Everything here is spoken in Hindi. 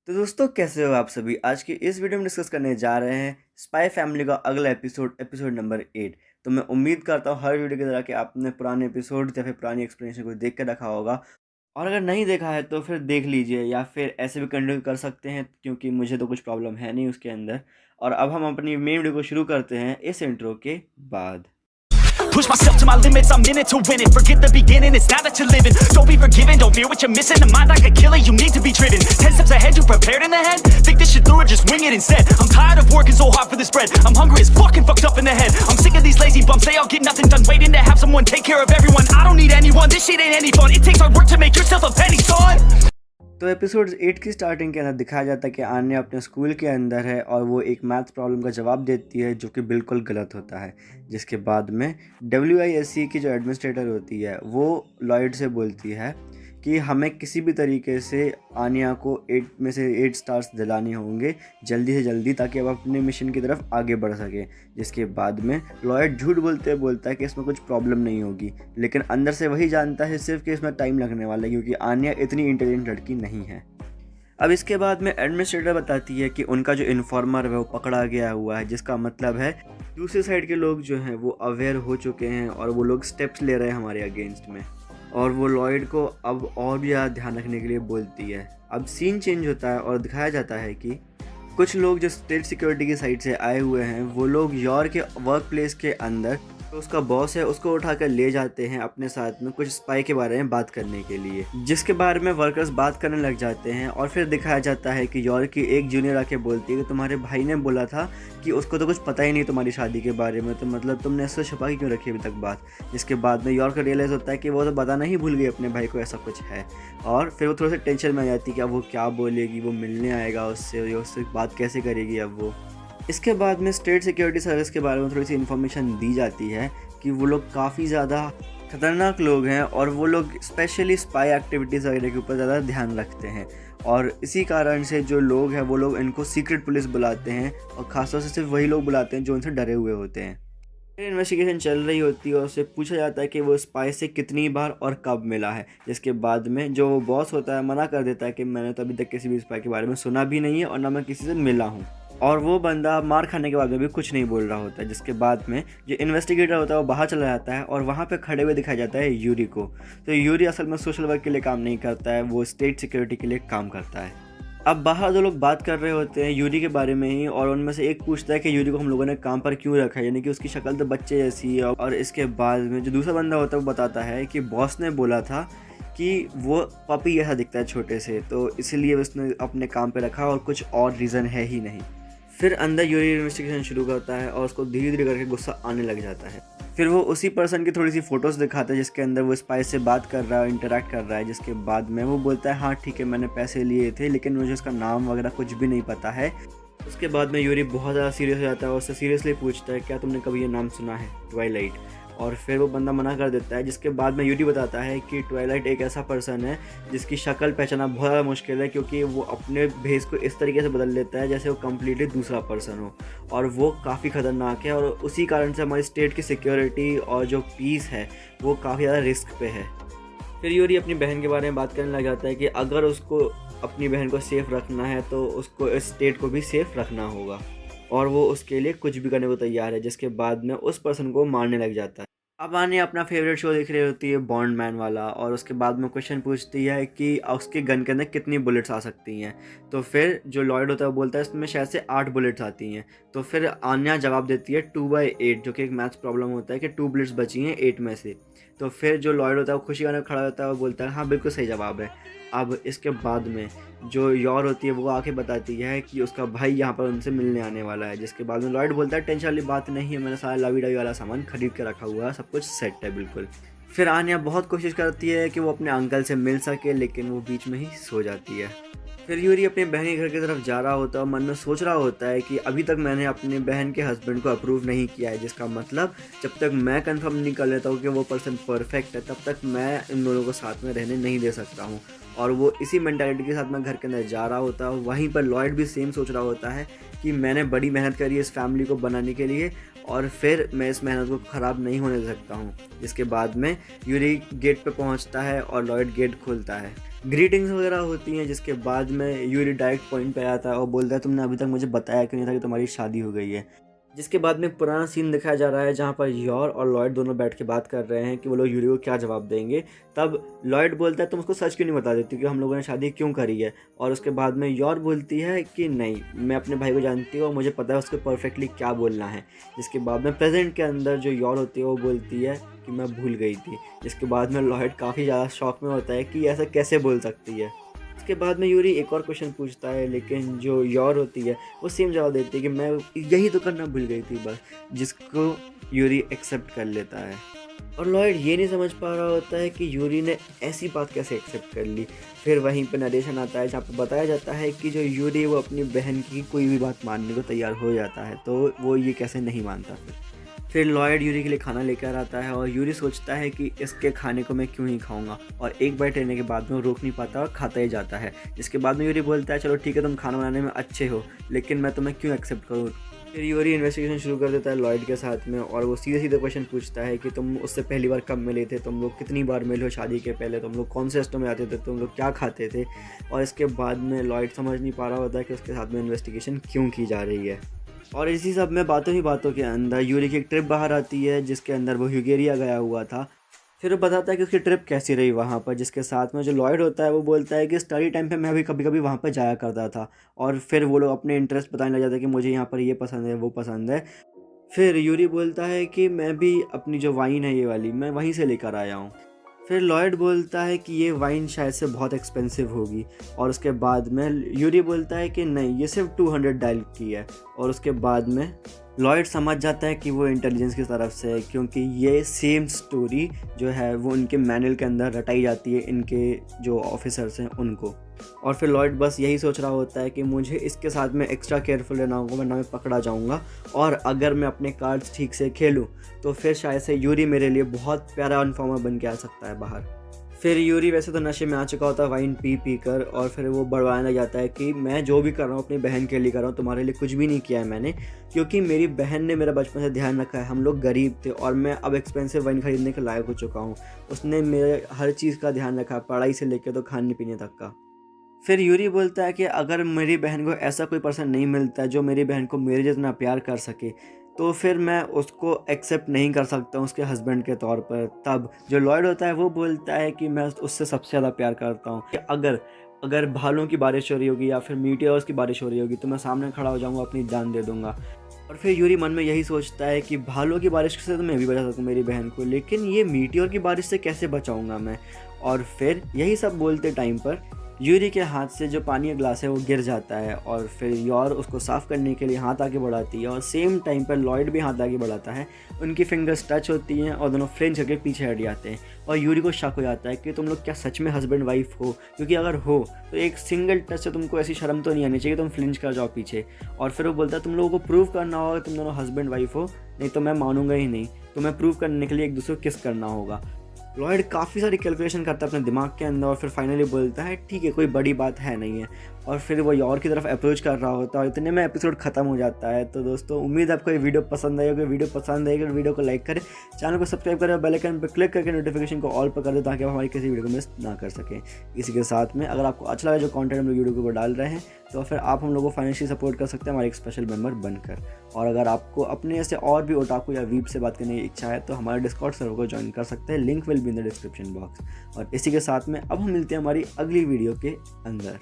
तो दोस्तों कैसे हो आप सभी। आज की इस वीडियो में डिस्कस करने जा रहे हैं स्पाई फैमिली का अगला एपिसोड नंबर 8। तो मैं उम्मीद करता हूँ हर वीडियो की तरह कि आपने पुराने एपिसोड या फिर पुरानी एक्सप्लेनेशन को देख कर रखा होगा, और अगर नहीं देखा है तो फिर देख लीजिए, या फिर ऐसे भी कंटिन्यू कर सकते हैं क्योंकि मुझे तो कुछ प्रॉब्लम है नहीं उसके अंदर। और अब हम अपनी मेन वीडियो को शुरू करते हैं इस इंट्रो के बाद। Push myself to my limits, I'm in it to win it. Forget the beginning, it's now that you're living. Don't be forgiven, don't fear what you're missing. A mind like a killer, you need to be driven. 10 steps ahead, you prepared in the head? Think this shit through or just wing it instead? I'm tired of working so hard for this bread. I'm hungry as fucking fucked up in the head. I'm sick of these lazy bums, they all get nothing done. Waiting to have someone take care of everyone. I don't need anyone, this shit ain't any fun. It takes hard work to make yourself a penny, son. तो एपिसोड 8 की स्टार्टिंग के अंदर दिखाया जाता है कि आन्या अपने स्कूल के अंदर है और वो एक मैथ्स प्रॉब्लम का जवाब देती है जो कि बिल्कुल गलत होता है। जिसके बाद में WISC की जो एडमिनिस्ट्रेटर होती है वो लॉयड से बोलती है कि हमें किसी भी तरीके से आन्या को 8 में से 8 स्टार्स दिलाने होंगे जल्दी से जल्दी, ताकि अब अपने मिशन की तरफ आगे बढ़ सके। जिसके बाद में लॉयड झूठ बोलता है कि इसमें कुछ प्रॉब्लम नहीं होगी, लेकिन अंदर से वही जानता है सिर्फ कि इसमें टाइम लगने वाला है क्योंकि आन्या इतनी इंटेलिजेंट लड़की नहीं है। अब इसके बाद में एडमिनिस्ट्रेटर बताती है कि उनका जो इन्फॉर्मर है वो पकड़ा गया हुआ है, जिसका मतलब है दूसरी साइड के लोग जो हैं वो अवेयर हो चुके हैं और वो लोग स्टेप्स ले रहे हैं हमारे अगेंस्ट में। और वो लॉयड को अब और भी ज़्यादा ध्यान रखने के लिए बोलती है। अब सीन चेंज होता है और दिखाया जाता है कि कुछ लोग जो स्टेट सिक्योरिटी की साइड से आए हुए हैं वो लोग यॉर के वर्क प्लेस के अंदर तो उसका बॉस है उसको उठाकर ले जाते हैं अपने साथ में कुछ स्पाई के बारे में बात करने के लिए, जिसके बारे में वर्कर्स बात करने लग जाते हैं। और फिर दिखाया जाता है कि यॉर की एक जूनियर आके बोलती है कि तुम्हारे भाई ने बोला था कि उसको तो कुछ पता ही नहीं तुम्हारी शादी के बारे में, तो मतलब तुमने इससे छुपा के क्यों रखी अभी तक बात। जिसके बाद में यॉर को रियलाइज़ होता है कि वो तो बताना ही भूल गई अपने भाई को ऐसा कुछ है। और फिर वो थोड़ा सा टेंशन में आ जाती है कि अब वो क्या बोलेगी, वो मिलने आएगा उससे बात कैसे करेगी अब वो। इसके बाद में स्टेट सिक्योरिटी सर्विस के बारे में थोड़ी सी इन्फॉर्मेशन दी जाती है कि वो लोग काफ़ी ज़्यादा खतरनाक लोग हैं और वो लोग स्पेशली स्पाई एक्टिविटीज़ वगैरह के ऊपर ज़्यादा ध्यान रखते हैं। और इसी कारण से जो लोग हैं वो लोग इनको सीक्रेट पुलिस बुलाते हैं और ख़ासतौर से सिर्फ वही लोग बुलाते हैं जो उनसे डरे हुए होते हैं। फिर इन्वेस्टिगेशन चल रही होती है और उससे पूछा जाता है कि वो स्पाई से कितनी बार और कब मिला है। जिसके बाद में जो वो बॉस होता है मना कर देता है कि मैंने तो अभी तक किसी भी स्पाई के बारे में सुना भी नहीं है और ना मैं किसी से मिला हूँ। और वो बंदा मार खाने के बाद में भी कुछ नहीं बोल रहा होता है। जिसके बाद में जो इन्वेस्टिगेटर होता है वो बाहर चला जाता है और वहाँ पे खड़े हुए दिखाया जाता है यूरी को। तो यूरी असल में सोशल वर्क के लिए काम नहीं करता है, वो स्टेट सिक्योरिटी के लिए काम करता है। अब बाहर दो लोग बात कर रहे होते हैं यूरी के बारे में ही, और उनमें से एक पूछता है कि यूरी को हम लोगों ने काम पर क्यों रखा है, यानी कि उसकी शक्ल तो बच्चे जैसी है। और इसके बाद में जो दूसरा बंदा होता है वो बताता है कि बॉस ने बोला था कि वो पपी जैसा दिखता है छोटे से, तो इसीलिए उसने अपने काम पे रखा और कुछ और रीज़न है ही नहीं। फिर अंदर यूरी इन्वेस्टिगेशन शुरू करता है और उसको धीरे धीरे करके गुस्सा आने लग जाता है। फिर वो उसी पर्सन की थोड़ी सी फ़ोटोज़ दिखाता है जिसके अंदर वो स्पाई से बात कर रहा है, इंटरेक्ट कर रहा है। जिसके बाद में वो बोलता है हाँ ठीक है मैंने पैसे लिए थे लेकिन मुझे उसका नाम वगैरह कुछ भी नहीं पता है। उसके बाद में यूरी बहुत ज़्यादा सीरियस हो जाता है और उससे सीरियसली पूछता है क्या तुमने कभी ये नाम सुना है, ट्वाइलाइट। और फिर वो बंदा मना कर देता है। जिसके बाद में यूरी बताता है कि ट्वाइलाइट एक ऐसा पर्सन है जिसकी शक्ल पहचानना बहुत ज़्यादा मुश्किल है क्योंकि वो अपने भेस को इस तरीके से बदल लेता है जैसे वो कम्प्लीटली दूसरा पर्सन हो, और वो काफ़ी ख़तरनाक है। और उसी कारण से हमारी स्टेट की सिक्योरिटी और जो पीस है वो काफ़ी ज़्यादा रिस्क पे है। फिर यूरी अपनी बहन के बारे में बात करने लग जाता है कि अगर उसको अपनी बहन को सेफ़ रखना है तो उसको इस स्टेट को भी सेफ़ रखना होगा, और वो उसके लिए कुछ भी करने को तैयार है। जिसके बाद में उस पर्सन को मारने लग जाता है। अब आने अपना फेवरेट शो देख रही होती है बॉन्ड मैन वाला, और उसके बाद में क्वेश्चन पूछती है कि उसके गन के अंदर कितनी बुलेट्स आ सकती हैं। तो फिर जो लॉयड होता है वो बोलता है इसमें शायद से 8 बुलेट्स आती हैं। तो फिर आन्या जवाब देती है 2/8, जो कि एक मैथ्स प्रॉब्लम होता है कि 2 बुलेट्स बची हैं 8 में से। तो फिर जो लॉयड होता है वो खुशी आने खड़ा होता है और बोलता है हाँ बिल्कुल सही जवाब है। अब इसके बाद में जो यॉर होती है वो आके बताती है कि उसका भाई यहाँ पर उनसे मिलने आने वाला है। जिसके बाद में लॉयड बोलता है टेंशन वाली बात नहीं है, मैंने सारा लवी डवी वाला सामान खरीद के रखा हुआ है, सब कुछ सेट है बिल्कुल। फिर आन्या बहुत कोशिश करती है कि वो अपने अंकल से मिल सके लेकिन वो बीच में ही सो जाती है। फिर यूरी अपने बहन के घर की तरफ जा रहा होता है और मन में सोच रहा होता है कि अभी तक मैंने अपने बहन के हस्बैंड को अप्रूव नहीं किया है, जिसका मतलब जब तक मैं कंफर्म नहीं कर लेता हूँ कि वो पर्सन परफेक्ट है तब तक मैं इन दोनों को साथ में रहने नहीं दे सकता हूँ। और वो इसी मेंटालिटी के साथ मैं घर के अंदर जा रहा होता है। वहीं पर लॉयड भी सेम सोच रहा होता है कि मैंने बड़ी मेहनत करी है इस फैमिली को बनाने के लिए और फिर मैं इस मेहनत को ख़राब नहीं होने दे सकता हूँ। जिसके बाद में यूरी गेट पे पहुँचता है और लॉयड गेट खोलता है। ग्रीटिंग्स वगैरह होती हैं, जिसके बाद में यूरी डायरेक्ट पॉइंट पे आता है और बोलता है तुमने अभी तक मुझे बताया क्यों नहीं था कि तुम्हारी शादी हो गई है। जिसके बाद में पुराना सीन दिखाया जा रहा है जहाँ पर यॉर और लॉयड दोनों बैठ के बात कर रहे हैं कि वो लोग यूरी को क्या जवाब देंगे। तब लॉयड बोलता है तुम उसको सच क्यों नहीं बता देती कि हम लोगों ने शादी क्यों करी है। और उसके बाद में यॉर बोलती है कि नहीं, मैं अपने भाई को जानती हूँ और मुझे पता है उसको परफेक्टली क्या बोलना है। जिसके बाद में प्रेजेंट के अंदर जो यॉर होती है वो बोलती है कि मैं भूल गई थी। जिसके बाद में लॉयड काफ़ी ज़्यादा शॉक में होता है कि ऐसा कैसे बोल सकती है। इसके बाद में यूरी एक और क्वेश्चन पूछता है, लेकिन जो यॉर होती है वो सेम जवाब देती है कि मैं यही तो करना भूल गई थी बस। जिसको यूरी एक्सेप्ट कर लेता है और लॉयड ये नहीं समझ पा रहा होता है कि यूरी ने ऐसी बात कैसे एक्सेप्ट कर ली। फिर वहीं पे नरेशन आता है जहाँ पे बताया जाता है कि जो यूरी वो अपनी बहन की कोई भी बात मानने को तैयार हो जाता है, तो वो ये कैसे नहीं मानता। फिर लॉयड यूरी के लिए खाना लेकर आता है और यूरी सोचता है कि इसके खाने को मैं क्यों ही खाऊंगा, और एक बाइट लेने के बाद में वो रोक नहीं पाता और खाता ही जाता है। जिसके बाद में यूरी बोलता है चलो ठीक है तुम खाना बनाने में अच्छे हो, लेकिन मैं तुम्हें क्यों एक्सेप्ट करूँ। फिर यूरी इन्वेस्टिगेशन शुरू कर देता है लॉयड के साथ में, और वो सीधे सीधे क्वेश्चन पूछता है कि तुम उससे पहली बार कब मिले थे, तुम लोग कितनी बार मिले हो शादी के पहले, तुम लोग कौन से रेस्टों में आते थे, तुम लोग क्या खाते थे। और इसके बाद में लॉयड समझ नहीं पा रहा होता है कि उसके साथ में इन्वेस्टिगेशन क्यों की जा रही है। और इसी सब में बातों ही बातों के अंदर यूरी की एक ट्रिप बाहर आती है जिसके अंदर वो ह्यूगेरिया गया हुआ था। फिर वो बताता है कि उसकी ट्रिप कैसी रही वहाँ पर। जिसके साथ में जो लॉयड होता है वो बोलता है कि स्टडी टाइम पे मैं भी कभी कभी वहाँ पर जाया करता था। और फिर वो लोग अपने इंटरेस्ट बताने लग जाते हैं कि मुझे यहाँ पर ये पसंद है वो पसंद है। फिर यूरी बोलता है कि मैं भी अपनी जो वाइन है ये वाली मैं वहीं से लेकर आया हूँ। फिर लॉयड बोलता है कि ये वाइन शायद से बहुत एक्सपेंसिव होगी। और उसके बाद में यूरी बोलता है कि नहीं, ये सिर्फ 200 डायल की है। और उसके बाद में लॉयड समझ जाता है कि वो इंटेलिजेंस की तरफ से है, क्योंकि ये सेम स्टोरी जो है वो उनके मैनुअल के अंदर रटाई जाती है इनके जो ऑफिसर्स हैं उनको। और फिर लॉयड बस यही सोच रहा होता है कि मुझे इसके साथ में एक्स्ट्रा केयरफुल रहना होगा वरना मैं पकड़ा जाऊंगा, और अगर मैं अपने कार्ड्स ठीक से खेलूं तो फिर शायद से यूरी मेरे लिए बहुत प्यारा इन्फॉर्मर बन के आ सकता है बाहर। फिर यूरी वैसे तो नशे में आ चुका होता है वाइन पी कर, और फिर वो बड़वाने लग जाता है कि मैं जो भी कर रहा हूँ अपनी बहन के लिए कर रहा हूँ, तुम्हारे लिए कुछ भी नहीं किया है मैंने, क्योंकि मेरी बहन ने मेरा बचपन से ध्यान रखा है। हम लोग गरीब थे और मैं अब एक्सपेंसिव वाइन खरीदने के लायक हो चुका हूँ। उसने मेरे हर चीज़ का ध्यान रखा, पढ़ाई से लेकर तो खाने पीने तक का। फिर यूरी बोलता है कि अगर मेरी बहन को ऐसा कोई पर्सन नहीं मिलता जो मेरी बहन को मेरे जितना प्यार कर सके, तो फिर मैं उसको एक्सेप्ट नहीं कर सकता हूँ उसके हस्बैंड के तौर पर। तब जो लॉयड होता है वो बोलता है कि मैं उससे सबसे ज़्यादा प्यार करता हूँ, कि अगर अगर भालों की बारिश हो रही होगी या फिर मीटियोर्स की बारिश हो रही होगी तो मैं सामने खड़ा हो जाऊँगा, अपनी जान दे दूँगा। और फिर यूरी मन में यही सोचता है कि भालों की बारिश से तो मैं भी बचा सकूँ मेरी बहन को, लेकिन ये मीटियोर की बारिश से कैसे बचाऊँगा मैं। और फिर यही सब बोलते टाइम पर यूरी के हाथ से जो पानी का ग्लास है वो गिर जाता है, और फिर यॉर उसको साफ़ करने के लिए हाथ आगे बढ़ाती है, और सेम टाइम पर लॉयड भी हाथ आगे बढ़ाता है। उनकी फिंगर्स टच होती हैं और दोनों फ्लिंच करके पीछे हट जाते हैं। और यूरी को शक हो जाता है कि तुम लोग क्या सच में हस्बैंड वाइफ हो, क्योंकि अगर हो तो एक सिंगल टच से तुमको ऐसी शर्म तो नहीं आनी चाहिए तुम फ्लिंच कर जाओ पीछे। और फिर वो बोलता है तुम लोगों को प्रूव करना होगा तुम दोनों हस्बैंड वाइफ हो, नहीं तो मैं मानूंगा ही नहीं। तुम्हें प्रूव करने के लिए एक दूसरे को किस करना होगा। लॉयड काफ़ी सारी कैलकुलेशन करता है अपने दिमाग के अंदर, और फिर फाइनली बोलता है ठीक है कोई बड़ी बात है नहीं है। और फिर वो यॉर की तरफ अप्रोच कर रहा होता है और इतने में एपिसोड खत्म हो जाता है। तो दोस्तों उम्मीद है आपको ये वीडियो पसंद आई होगी। वीडियो पसंद आएगी तो वीडियो को लाइक करें, चैनल को सब्सक्राइब करें और बेल आइकन पर क्लिक करके नोटिफिकेशन को ऑल पर कर दें ताकि आप हमारी किसी वीडियो को मिस ना कर सकें। इसी के साथ में अगर आपको अच्छा लगा जो कंटेंट हम लोग वीडियो के ऊपर डाल रहे हैं तो फिर आप हम लोग को फाइनेंशियली सपोर्ट कर सकते हैं हमारे एक स्पेशल मेंबर बनकर। और अगर आपको अपने ऐसे और भी ओटाकू या वीप से बात करने की इच्छा है तो हमारे डिस्कॉर्ड सर्वर को ज्वाइन कर सकते हैं, link will be in the description box. और इसी के साथ में अब हम मिलते हैं हमारी अगली वीडियो के अंदर।